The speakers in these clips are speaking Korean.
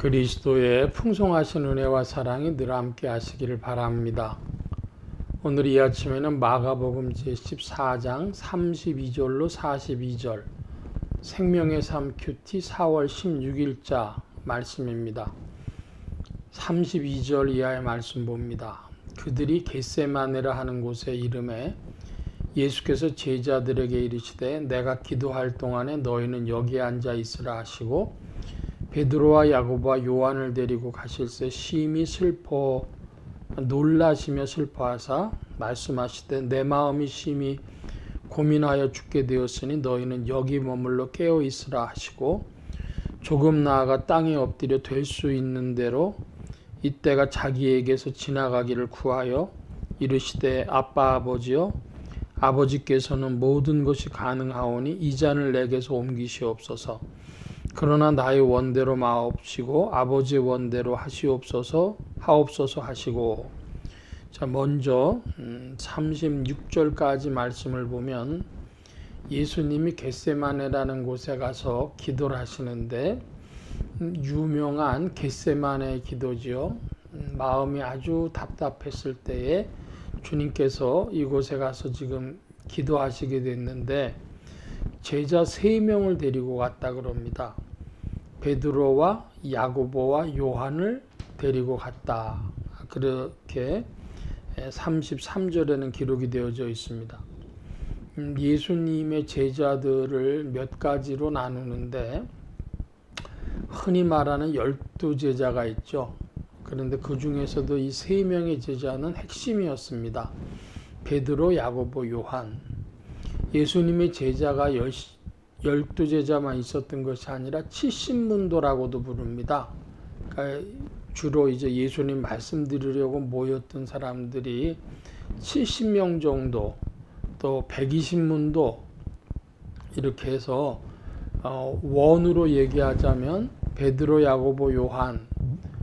그리스도의 풍성하신 은혜와 사랑이 늘 함께 하시기를 바랍니다. 오늘 이 아침에는 마가복음 제14장 32절로 42절 생명의 삶 큐티 4월 16일자 말씀입니다. 32절 이하의 말씀 봅니다. 그들이 겟세마네라 하는 곳에 이름에 예수께서 제자들에게 이르시되 내가 기도할 동안에 너희는 여기에 앉아 있으라 하시고 베드로와 야고보와 요한을 데리고 가실새 심히 놀라시며 슬퍼하사 말씀하시되 내 마음이 심히 고민하여 죽게 되었으니 너희는 여기 머물러 깨어 있으라 하시고 조금 나아가 땅에 엎드려 될 수 있는 대로 이때가 자기에게서 지나가기를 구하여 이르시되 아빠 아버지여 아버지께서는 모든 것이 가능하오니 이 잔을 내게서 옮기시옵소서. 그러나 나의 원대로 마옵시고 아버지의 원대로 하시옵소서 하시고. 자, 먼저 36절까지 말씀을 보면 예수님이 겟세마네라는 곳에 가서 기도를 하시는데 유명한 겟세마네 기도지요. 마음이 아주 답답했을 때에 주님께서 이곳에 가서 지금 기도하시게 됐는데 제자 3명을 데리고 갔다 그럽니다. 베드로와 야고보와 요한을 데리고 갔다. 그렇게 33절에는 기록이 되어져 있습니다. 예수님의 제자들을 몇 가지로 나누는데 흔히 말하는 12제자가 있죠. 그런데 그 중에서도 이 3명의 제자는 핵심이었습니다. 베드로, 야고보, 요한. 예수님의 제자가 12제자만 있었던 것이 아니라 70문도라고도 부릅니다. 그러니까 주로 이제 예수님 말씀 드리려고 모였던 사람들이 70명 정도, 또 120문도 이렇게 해서 원으로 얘기하자면 베드로, 야고보, 요한,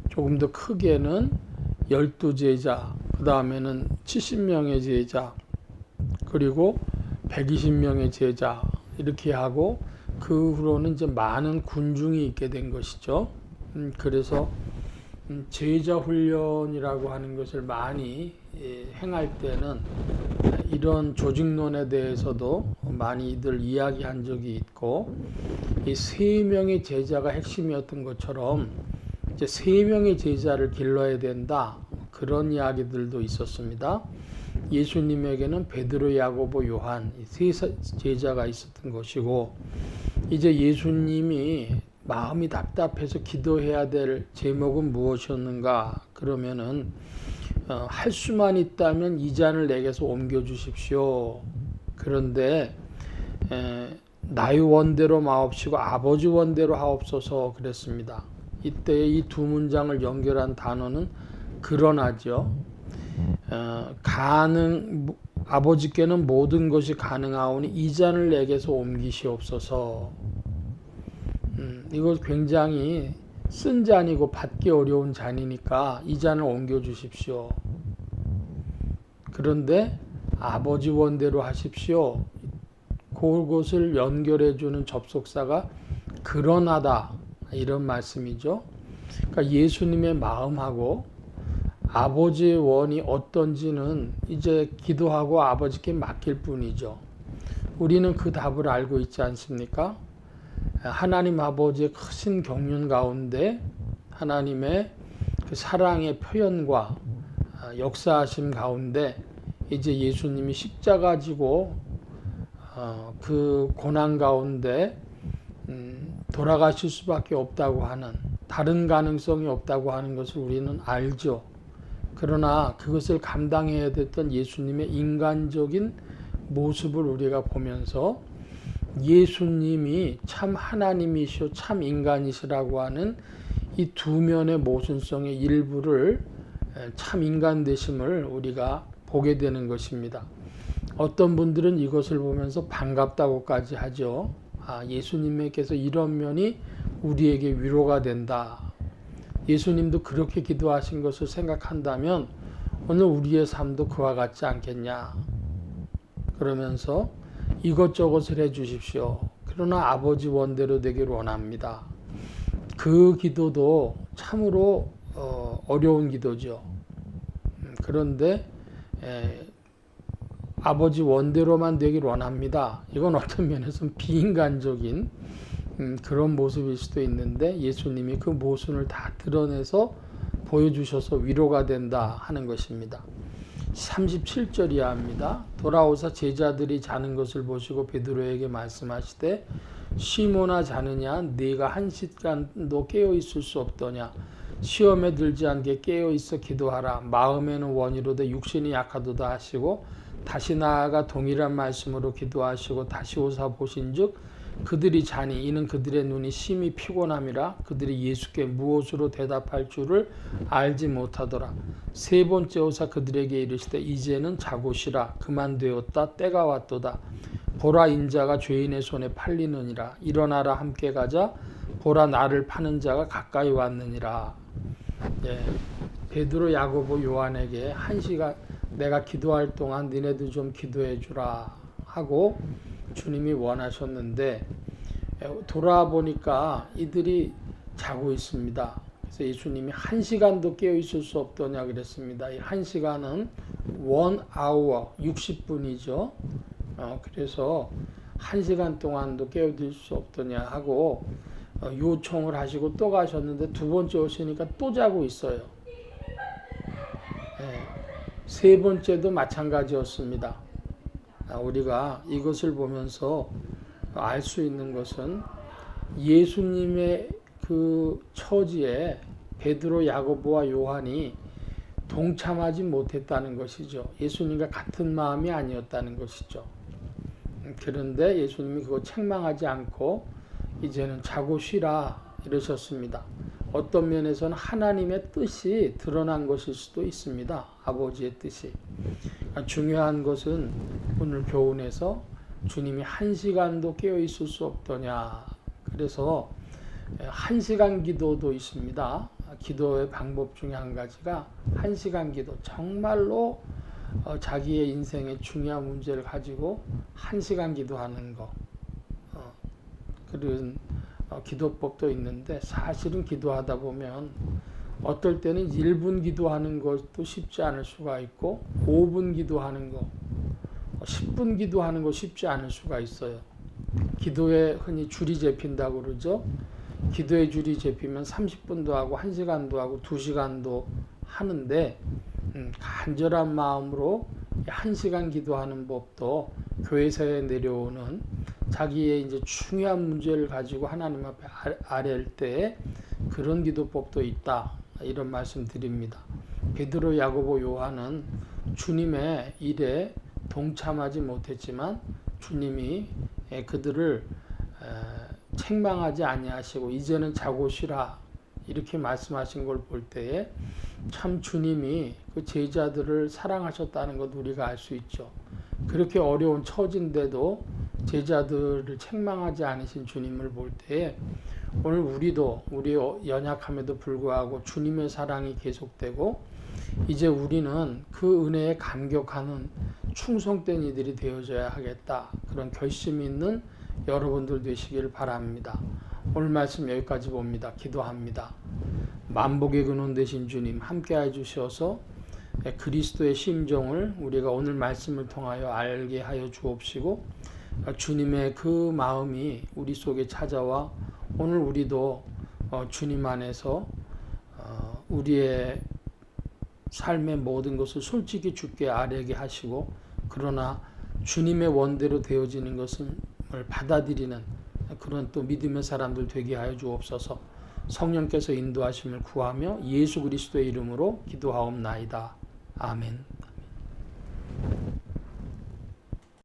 조금 더 크게는 12제자, 그 다음에는 70명의 제자, 그리고 120명의 제자 이렇게 하고 그 후로는 이제 많은 군중이 있게 된 것이죠. 그래서 제자 훈련이라고 하는 것을 많이 행할 때는 이런 조직론에 대해서도 많이들 이야기한 적이 있고 이 3명의 제자가 핵심이었던 것처럼 이제 3명의 제자를 길러야 된다. 그런 이야기들도 있었습니다. 예수님에게는 베드로, 야고보, 요한 이 3 제자가 있었던 것이고 이제 예수님이 마음이 답답해서 기도해야 될 제목은 무엇이었는가? 그러면은 할 수만 있다면 이 잔을 내게서 옮겨 주십시오. 그런데 나의 원대로 마옵시고 아버지 원대로 하옵소서 그랬습니다. 이때 이 두 문장을 연결한 단어는 그러나죠. 아버지께는 모든 것이 가능하오니 이 잔을 내게서 옮기시옵소서. 이거 굉장히 쓴 잔이고 받기 어려운 잔이니까 이 잔을 옮겨 주십시오. 그런데 아버지 원대로 하십시오. 그것을 연결해 주는 접속사가 그러나다 이런 말씀이죠. 그러니까 예수님의 마음하고 아버지의 원이 어떤지는 이제 기도하고 아버지께 맡길 뿐이죠. 우리는 그 답을 알고 있지 않습니까? 하나님 아버지의 크신 경륜 가운데 하나님의 그 사랑의 표현과 역사하심 가운데 이제 예수님이 십자가 지고 그 고난 가운데 돌아가실 수밖에 없다고 하는 다른 가능성이 없다고 하는 것을 우리는 알죠. 그러나 그것을 감당해야 됐던 예수님의 인간적인 모습을 우리가 보면서 예수님이 참 하나님이시오 참 인간이시라고 하는 이 두 면의 모순성의 일부를 참 인간 되심을 우리가 보게 되는 것입니다. 어떤 분들은 이것을 보면서 반갑다고까지 하죠. 예수님께서 이런 면이 우리에게 위로가 된다. 예수님도 그렇게 기도하신 것을 생각한다면 오늘 우리의 삶도 그와 같지 않겠냐. 그러면서 이것저것을 해 주십시오. 그러나 아버지 원대로 되기를 원합니다. 그 기도도 참으로 어려운 기도죠. 그런데 아버지 원대로만 되길 원합니다. 이건 어떤 면에서는 비인간적인 그런 모습일 수도 있는데 예수님이 그 모순을 다 드러내서 보여주셔서 위로가 된다 하는 것입니다. 37절이야 합니다. 돌아오사 제자들이 자는 것을 보시고 베드로에게 말씀하시되 시몬아 자느냐 네가 한 시간도 깨어 있을 수 없더냐 시험에 들지 않게 깨어 있어 기도하라 마음에는 원이로되 육신이 약하도다 하시고 다시 나아가 동일한 말씀으로 기도하시고 다시 오사 보신즉 그들이 자니 이는 그들의 눈이 심히 피곤함이라 그들이 예수께 무엇으로 대답할 줄을 알지 못하더라. 세 번째 오사 그들에게 이르시되 이제는 자고 쉬라 그만 되었다 때가 왔도다. 보라 인자가 죄인의 손에 팔리느니라. 일어나라 함께 가자. 보라 나를 파는 자가 가까이 왔느니라. 베드로 야고보 요한에게 한 시간 내가 기도할 동안 니네도 좀 기도해 주라 하고 주님이 원하셨는데 돌아보니까 이들이 자고 있습니다. 그래서 예수님이 한 시간도 깨어 있을 수 없더냐 그랬습니다. 이 한 시간은 1 hour 60분이죠. 그래서 한 시간 동안도 깨어 있을 수 없더냐 하고 요청을 하시고 또 가셨는데 두 번째 오시니까 또 자고 있어요. 세 번째도 마찬가지였습니다. 우리가 이것을 보면서 알 수 있는 것은 예수님의 그 처지에 베드로, 야고보와 요한이 동참하지 못했다는 것이죠. 예수님과 같은 마음이 아니었다는 것이죠. 그런데 예수님이 그거 책망하지 않고 이제는 자고 쉬라 이러셨습니다. 어떤 면에서는 하나님의 뜻이 드러난 것일 수도 있습니다. 아버지의 뜻이. 중요한 것은 오늘 교훈에서 주님이 한 시간도 깨어 있을 수 없더냐. 그래서 한 시간 기도도 있습니다. 기도의 방법 중에 한 가지가 한 시간 기도. 정말로 자기의 인생의 중요한 문제를 가지고 한 시간 기도하는 거. 그런 기도법도 있는데 사실은 기도하다 보면 어떨 때는 1분 기도하는 것도 쉽지 않을 수가 있고 5분 기도하는 거 10분 기도하는 거 쉽지 않을 수가 있어요. 기도에 흔히 줄이 잡힌다고 그러죠. 기도에 줄이 잡히면 30분도 하고 1시간도 하고 2시간도 하는데 간절한 마음으로 1시간 기도하는 법도 교회에서 내려오는 자기의 이제 중요한 문제를 가지고 하나님 앞에 아뢰할 때 그런 기도법도 있다. 이런 말씀 드립니다. 베드로, 야고보, 요한은 주님의 일에 동참하지 못했지만 주님이 그들을 책망하지 아니하시고 이제는 자고 쉬라 이렇게 말씀하신 걸 볼 때에 참 주님이 그 제자들을 사랑하셨다는 것 우리가 알 수 있죠. 그렇게 어려운 처지인데도 제자들을 책망하지 않으신 주님을 볼 때에 오늘 우리도 우리 연약함에도 불구하고 주님의 사랑이 계속되고 이제 우리는 그 은혜에 감격하는 충성된 이들이 되어져야 하겠다. 그런 결심이 있는 여러분들 되시길 바랍니다. 오늘 말씀 여기까지 봅니다. 기도합니다. 만복의 근원 되신 주님 함께 해주셔서 그리스도의 심정을 우리가 오늘 말씀을 통하여 알게 하여 주옵시고 주님의 그 마음이 우리 속에 찾아와 오늘 우리도 주님 안에서 우리의 삶의 모든 것을 솔직히 주께 아뢰게 하시고 그러나 주님의 원대로 되어지는 것을 받아들이는 그런 또 믿음의 사람들 되게 하여 주옵소서. 성령께서 인도하심을 구하며 예수 그리스도의 이름으로 기도하옵나이다. 아멘.